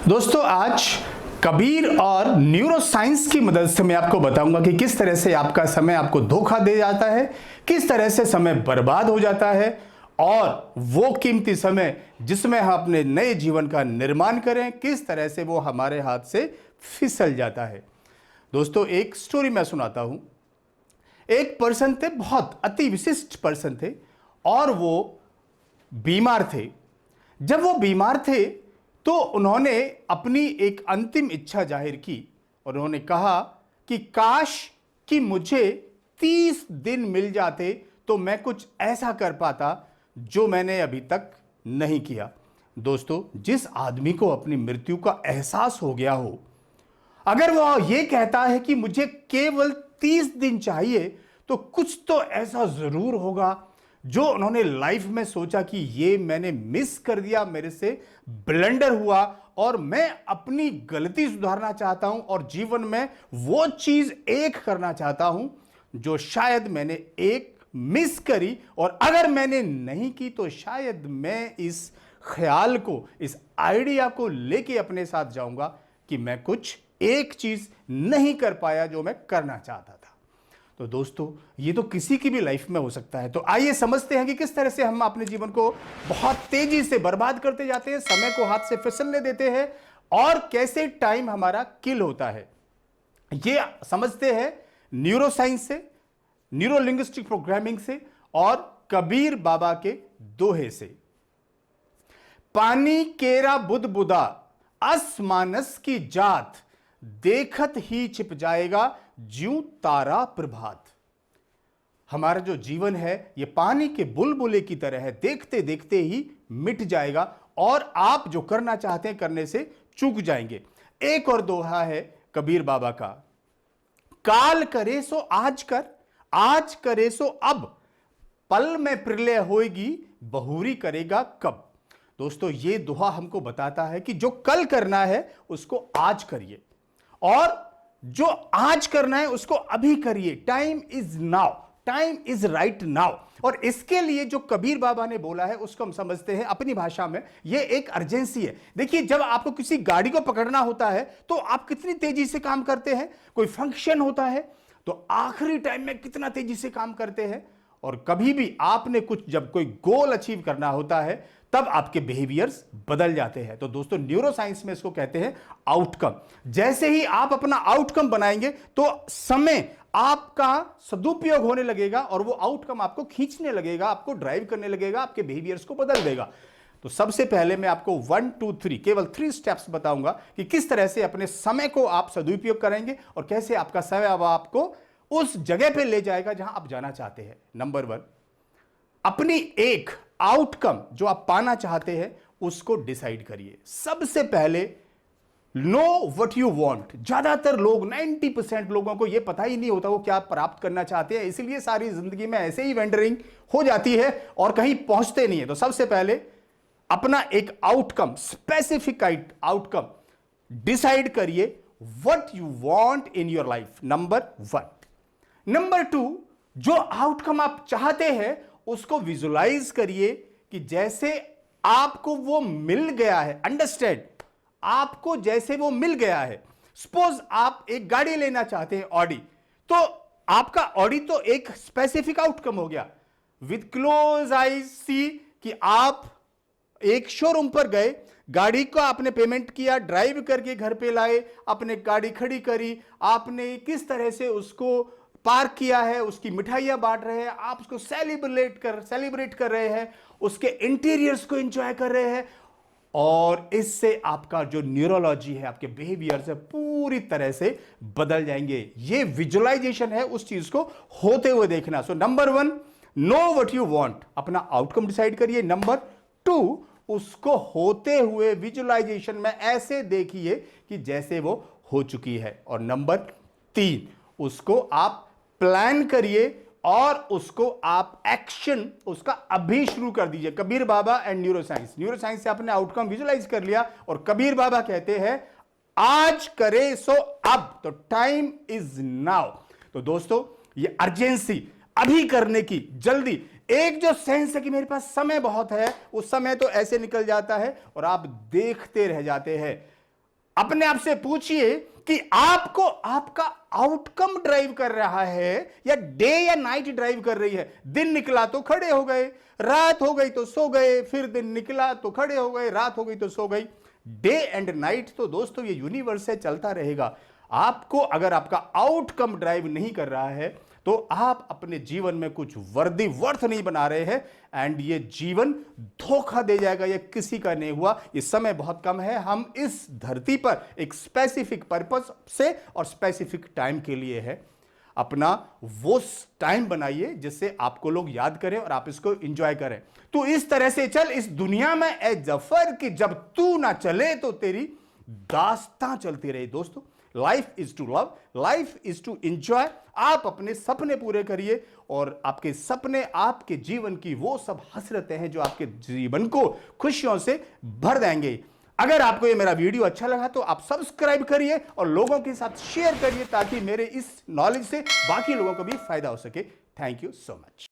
दोस्तों आज कबीर और न्यूरो साइंस की मदद से मैं आपको बताऊंगा कि किस तरह से आपका समय आपको धोखा दे जाता है, किस तरह से समय बर्बाद हो जाता है और वो कीमती समय जिसमें हम अपने नए जीवन का निर्माण करें किस तरह से वो हमारे हाथ से फिसल जाता है। दोस्तों एक स्टोरी मैं सुनाता हूं। एक पर्सन थे, बहुत अति विशिष्ट पर्सन थे और वो बीमार थे। जब वो बीमार थे तो उन्होंने अपनी एक अंतिम इच्छा जाहिर की और उन्होंने कहा कि काश कि मुझे 30 दिन मिल जाते तो मैं कुछ ऐसा कर पाता जो मैंने अभी तक नहीं किया। दोस्तों जिस आदमी को अपनी मृत्यु का एहसास हो गया हो, अगर वो ये कहता है कि मुझे केवल 30 दिन चाहिए तो कुछ तो ऐसा जरूर होगा जो उन्होंने लाइफ में सोचा कि ये मैंने मिस कर दिया, मेरे से ब्लंडर हुआ और मैं अपनी गलती सुधारना चाहता हूं और जीवन में वो चीज एक करना चाहता हूं जो शायद मैंने एक मिस करी और अगर मैंने नहीं की तो शायद मैं इस ख्याल को, इस आइडिया को लेके अपने साथ जाऊंगा कि मैं कुछ एक चीज नहीं कर पाया जो मैं करना चाहता था। तो दोस्तों ये तो किसी की भी लाइफ में हो सकता है। तो आइए समझते हैं कि किस तरह से हम अपने जीवन को बहुत तेजी से बर्बाद करते जाते हैं, समय को हाथ से फिसलने देते हैं और कैसे टाइम हमारा किल होता है। ये समझते हैं न्यूरो साइंस से, न्यूरो लिंग्विस्टिक प्रोग्रामिंग से और कबीर बाबा के दोहे से। पानी केरा बुध बुदा अस मानस की जात, देखत ही छिप जाएगा ज्यों तारा प्रभात। हमारा जो जीवन है ये पानी के बुलबुले की तरह है, देखते देखते ही मिट जाएगा और आप जो करना चाहते हैं करने से चूक जाएंगे। एक और दोहा है कबीर बाबा का, काल करे सो आज कर, आज करे सो अब, पल में प्रलय होएगी बहुरी करेगा कब। दोस्तों ये दोहा हमको बताता है कि जो कल करना है उसको आज करिए और जो आज करना है उसको अभी करिए। Time is now, time is right now. और इसके लिए जो कबीर बाबा ने बोला है उसको हम समझते हैं अपनी भाषा में, ये एक अर्जेंसी है। देखिए जब आपको किसी गाड़ी को पकड़ना होता है तो आप कितनी तेजी से काम करते हैं, कोई फंक्शन होता है तो आखिरी टाइम में कितना तेजी से काम करते हैं। और कभी भी आपने कुछ जब कोई गोल अचीव करना होता है तब आपके बिहेवियर्स बदल जाते हैं। तो दोस्तों न्यूरो साइंस में इसको कहते हैं आउटकम। जैसे ही आप अपना आउटकम बनाएंगे तो समय आपका सदुपयोग होने लगेगा और वो आउटकम आपको खींचने लगेगा, आपको ड्राइव करने लगेगा, आपके बिहेवियर्स को बदल देगा। तो सबसे पहले मैं आपको 1 2 3 केवल 3 स्टेप्स बताऊंगा कि किस तरह से अपने समय को आप सदुपयोग करेंगे और कैसे आपका समय अब आपको उस जगह पे ले जाएगा जहां आप जाना चाहते हैं। नंबर 1, अपनी एक आउटकम जो आप पाना चाहते हैं उसको डिसाइड करिए। सबसे पहले नो व्हाट यू वांट। ज्यादातर लोग 90% लोगों को यह पता ही नहीं होता वो क्या प्राप्त करना चाहते हैं, इसीलिए सारी जिंदगी में ऐसे ही वेंडरिंग हो जाती है और कहीं पहुंचते नहीं है। तो सबसे पहले अपना एक आउटकम, स्पेसिफिक आउटकम डिसाइड करिए, what you want in your life. Number 1। Number 2, जो आउटकम आप चाहते हैं उसको विजुलाइज करिए कि जैसे आपको वो मिल गया है। अंडरस्टैंड, आपको जैसे वो मिल गया है। सपोज आप एक गाड़ी लेना चाहते हैं, ऑडी, तो आपका ऑडी तो एक स्पेसिफिक आउटकम हो गया। विद क्लोज आईज सी कि आप एक शोरूम पर गए, गाड़ी को आपने पेमेंट किया, ड्राइव करके घर पे लाए, आपने गाड़ी खड़ी करी, आपने किस तरह से उसको पार्क किया है, उसकी मिठाइयां बांट रहे हैं, आप उसको सेलिब्रेट कर रहे हैं, उसके इंटीरियर्स को एंजॉय कर रहे हैं और इससे आपका जो न्यूरोलॉजी है, आपके बिहेवियर से पूरी तरह से बदल जाएंगे। ये विजुअलाइजेशन है उस चीज को होते हुए देखना। So number 1, know what you want, अपना आउटकम डिसाइड करिए। नंबर 2, उसको होते हुए विजुअलाइजेशन में ऐसे देखिए कि जैसे वो हो चुकी है। और नंबर 3, उसको आप प्लान करिए और उसको आप एक्शन उसका अभी शुरू कर दीजिए। कबीर बाबा एंड न्यूरो साइंस से आपने आउटकम विजुअलाइज कर लिया और कबीर बाबा कहते हैं आज करे सो अब। तो टाइम इज नाउ। तो दोस्तों ये अर्जेंसी, अभी करने की, जल्दी, एक जो सेंस है कि मेरे पास समय बहुत है, उस समय तो ऐसे निकल जाता है और आप देखते रह जाते हैं। अपने आप से पूछिए कि आपको आपका आउटकम ड्राइव कर रहा है या डे या नाइट ड्राइव कर रही है। दिन निकला तो खड़े हो गए, रात हो गई तो सो गए, फिर दिन निकला तो खड़े हो गए, रात हो गई तो सो गई। डे एंड नाइट तो दोस्तों ये यूनिवर्स है, चलता रहेगा। आपको अगर आपका आउटकम ड्राइव नहीं कर रहा है तो आप अपने जीवन में कुछ वर्थ नहीं बना रहे हैं, एंड ये जीवन धोखा दे जाएगा। ये किसी का नहीं हुआ। ये समय बहुत कम है, हम इस धरती पर एक स्पेसिफिक पर्पस से और स्पेसिफिक टाइम के लिए है। अपना वो टाइम बनाइए जिससे आपको लोग याद करें और आप इसको एंजॉय करें। तो इस तरह से चल इस दुनिया में ए जफर कि जब तू ना चले तो तेरी दास्तां चलती रही। दोस्तों, life is to love, life is to enjoy. आप अपने सपने पूरे करिए और आपके सपने आपके जीवन की वो सब हसरतें हैं जो आपके जीवन को खुशियों से भर देंगे। अगर आपको ये मेरा वीडियो अच्छा लगा तो आप सब्सक्राइब करिए और लोगों के साथ शेयर करिए ताकि मेरे इस नॉलेज से बाकी लोगों को भी फायदा हो सके। Thank you so much.